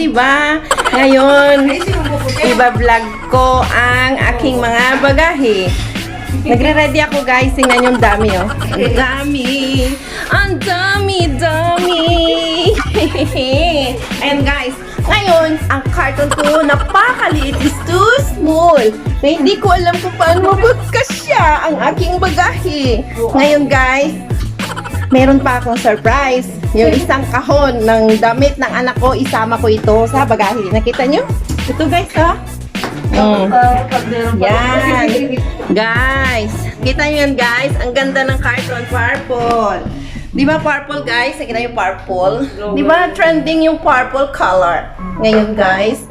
di ba? Ngayon, iba-vlog ko ang aking mga bagahe. Nagre-ready ako, guys. Tingnan yung dami, oh. Ang dami. Ang dami, dami. And guys, ngayon, ang carton ko napakaliit is too small. Na hindi ko alam kung paano magkasya ang aking bagahe. Ngayon, guys, meron pa akong surprise. Yung isang kahon ng damit ng anak ko, isama ko ito sa bagahe. Nakita nyo? Ito, guys, ha? Yan. Guys, kita nyo yan, guys. Ang ganda ng carton, purple. Di ba purple, guys? Nakita yung purple? Di ba trending yung purple color? Ngayon, guys,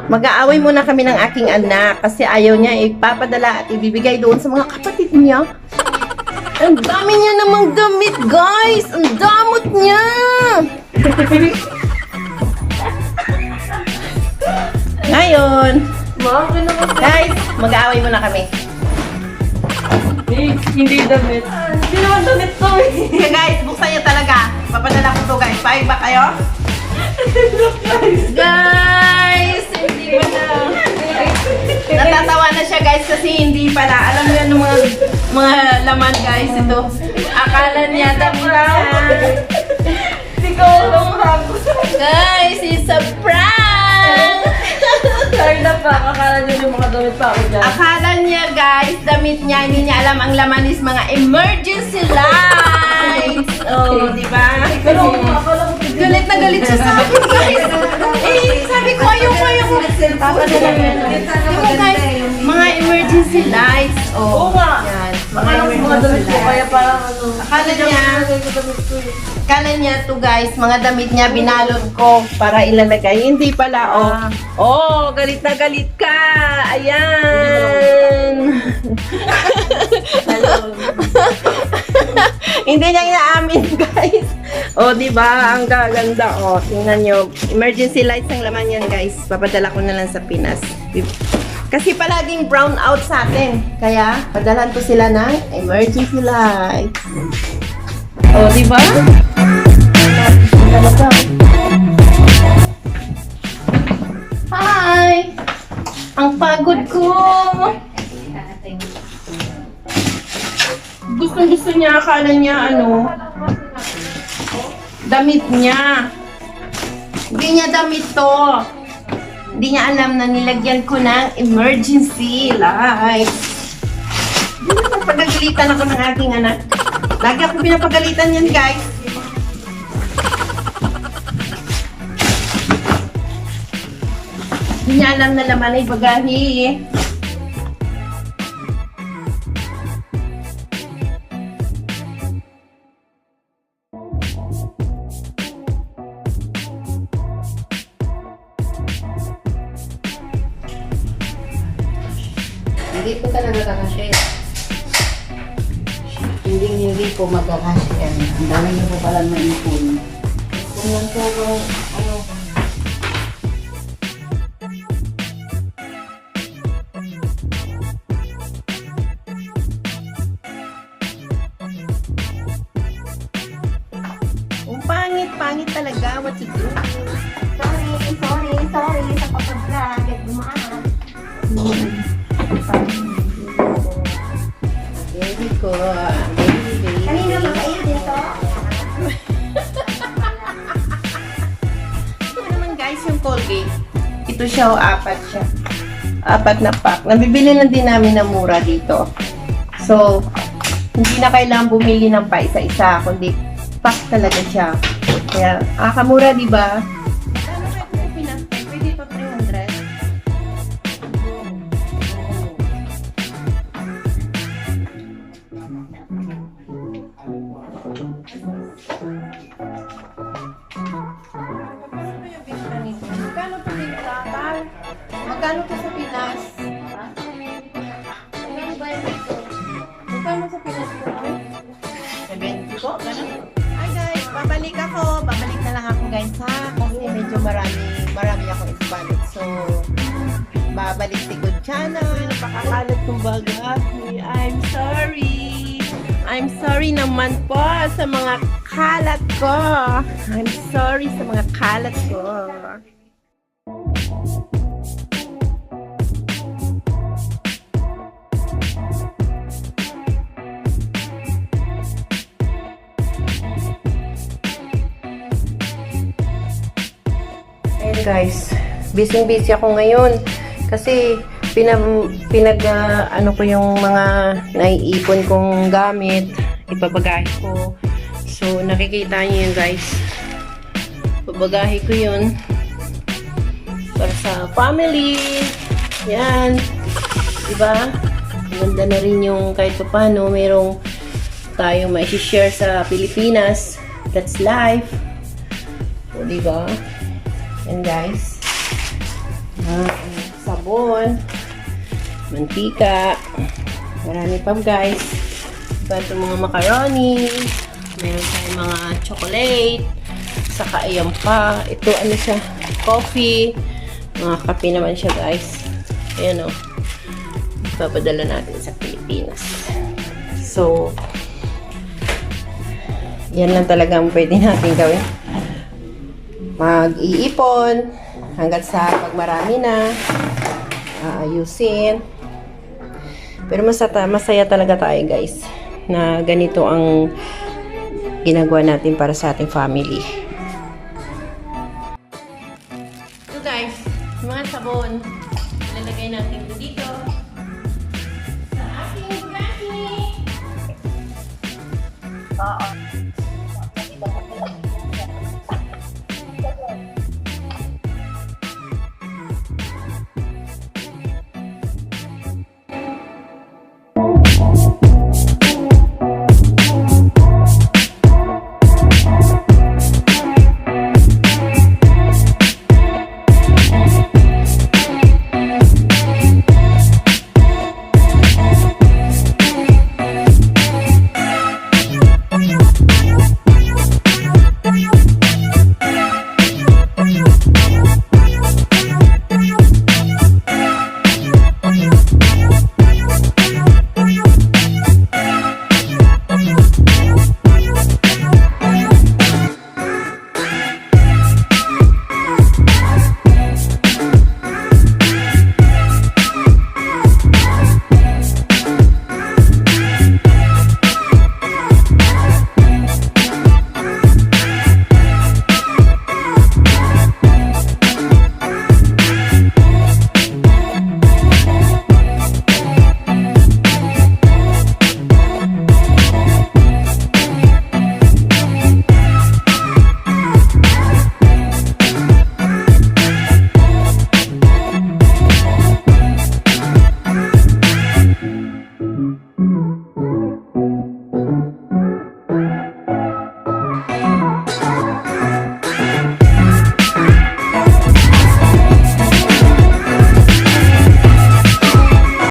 mag-aaway muna kami ng aking anak kasi ayaw niya ipapadala at ibibigay doon sa mga kapatid niya. Ang dami niya namang damit, guys! Ang damot niya! Ngayon, guys, mag-aaway muna kami. Hindi damit. Hindi naman damit to eh. Kaya guys, buksan niyo talaga. Papadala ko to, guys. Payag ba kayo? Guys! Hindi pa na. Natatawa na siya, guys, kasi hindi pala. Alam niyo yung mga laman, guys. Ito. Akala niya dami na. Hindi ko alam hago. Guys, it's a prank! Sorry na pa. Akala niyo yung mga damit pa ako dyan. Akala niya, guys, damit niya, hindi niya alam ang laman is mga emergency lights. Oh, di ba? Pero akala ko Galit na galit siya sa akin, guys. Eh, sabi ko, ayoko. Diba, guys, mga emergency lights. Oo Oh, nga. yan. Akala ko mga damit ko. Kaya parang ano. Akala niya to, guys, mga damit niya binalot ko para ilalagay. Hindi pala, oh. Oh, galit na galit ka. Ayan. Hindi niya inaamin, guys. Oh, di ba? Ang gaganda. Oh, tingnan nyo. Emergency lights ang laman yan, guys. Papadala ko na lang sa Pinas. Kasi palaging brown out sa atin. Kaya, padalan ko sila ng emergency lights. Oh, di ba? Talaga. Hi! Ang pagod ko! Gusto niya, akala niya, ano, damit niya. Hindi niya damit to. Hindi niya alam na nilagyan ko ng emergency lights. Hindi na pagagalitan ako ng aking anak. Lagi ako pinapagalitan yan, guys. Hindi niya alam na laman ay bagahe. Hindi po talaga kakasya. Hindi po magkakasya. Ang dami niyo po palang maipon. Kung lang po ano. Ang pangit talaga. What to do? Sorry sa kapag-vlog at dumaan. Baby ko. Baby. Kanina ba kayo dito? Ito naman, guys, yung Colgate. Ito siya, o apat siya. Apat na pack. Nabibili lang din namin na mura dito. So, hindi na kailangan bumili ng pa isa-isa, kundi pack talaga siya. Kaya, kamura, di ba? Pwede ito 300. Magkano to sa Pinas? Magkano sa Pinas po? 70 po? Ganun? Hi guys, babalik ako. Babalik na lang ako, guys, ha? Kasi medyo marami ako expanded. So, babalik si Good Channel. Napakakalat kong bagahe. I'm sorry naman po sa mga kalat ko. I'm sorry sa mga kalat ko. guys. Busy ako ngayon. Kasi, ano ko yung mga naiipon kong gamit. Ipabagahe ko. So, nakikita niyo yun, guys. Babagahe ko yun. Para sa family. Yan. Diba? Ganda na rin yung kahit pa paano. Merong tayo may share sa Pilipinas. That's life. O, diba? And guys. Sabon. Mantika. Marami pa guys. Diba itong mga macaroni. Meron tayong mga chocolate. Saka ayan pa. Ito ano siya? Coffee. Mga kape naman siya guys. Ayan o. Papadala natin sa Pilipinas. So, yan lang talaga ang pwede natin gawin. Mag-iipon hanggat sa pag marami na ayusin. Pero masaya talaga tayo guys na ganito ang ginagawa natin para sa ating family. So guys, mga sabon ilalagay natin dito sa ating plastic.